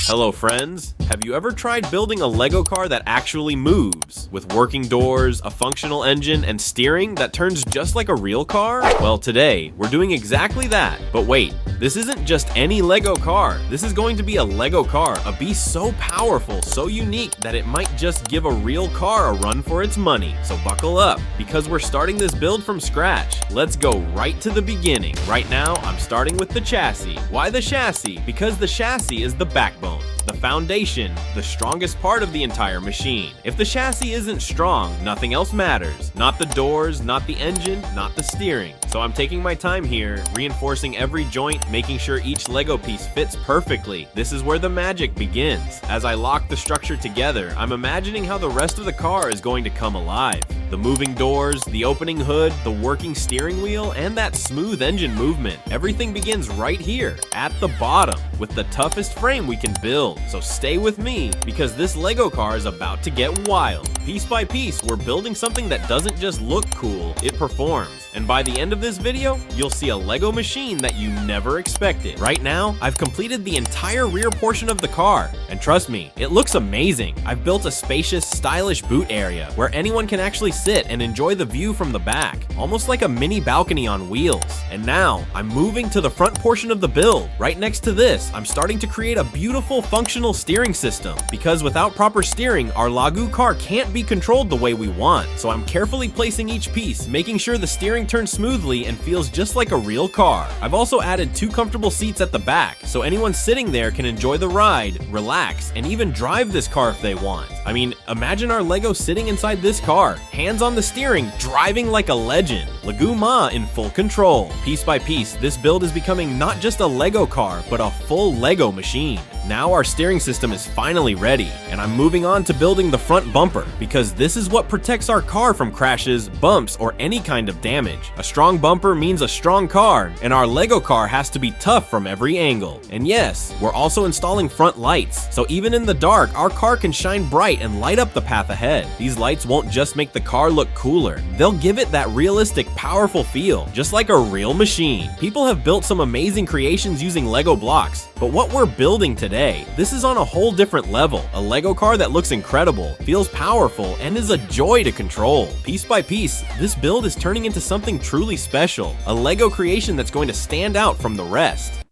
Hello friends, have you ever tried building a Lego car that actually moves? With working doors, a functional engine, and steering that turns just like a real car? Well, today, we're doing exactly that. But wait, this isn't just any Lego car. This is going to be a Lego car, a beast so powerful, so unique, that it might just give a real car a run for its money. So buckle up, because we're starting this build from scratch. Let's go right to the beginning. Right now, I'm starting with the chassis. Why the chassis? Because the chassis is the backbone, the foundation, the strongest part of the entire machine. If the chassis isn't strong, nothing else matters. Not the doors, not the engine, not the steering. So I'm taking my time here, reinforcing every joint, making sure each Lego piece fits perfectly. This is where the magic begins. As I lock the structure together, I'm imagining how the rest of the car is going to come alive. The moving doors, the opening hood, the working steering wheel, and that smooth engine movement. Everything begins right here, at the bottom, with the toughest frame we can build. So stay with me, because this Lego car is about to get wild. Piece by piece, we're building something that doesn't just look cool, it performs. And by the end of this video, you'll see a Lego machine that you never expected. Right now, I've completed the entire rear portion of the car, and trust me, it looks amazing. I've built a spacious, stylish boot area where anyone can actually sit and enjoy the view from the back, almost like a mini balcony on wheels. And now, I'm moving to the front portion of the build. Right next to this, I'm starting to create a beautiful, functional steering system, because without proper steering, our Lagoo car can't be controlled the way we want. So I'm carefully placing each piece, making sure the steering turns smoothly and feels just like a real car. I've also added 2 comfortable seats at the back, so anyone sitting there can enjoy the ride, relax, and even drive this car if they want. I mean, imagine our Lego sitting inside this car, hands on the steering, driving like a legend. Lagoo Ma in full control. Piece by piece, this build is becoming not just a Lego car, but a full Lego machine. Now our steering system is finally ready, and I'm moving on to building the front bumper, because this is what protects our car from crashes, bumps, or any kind of damage. A strong bumper means a strong car, and our Lego car has to be tough from every angle. And yes, we're also installing front lights, so even in the dark, our car can shine bright and light up the path ahead. These lights won't just make the car look cooler, they'll give it that realistic, powerful feel, just like a real machine. People have built some amazing creations using Lego blocks, but what we're building today, this is on a whole different level. A Lego car that looks incredible, feels powerful, and is a joy to control. Piece by piece, this build is turning into something truly special, a Lego creation that's going to stand out from the rest.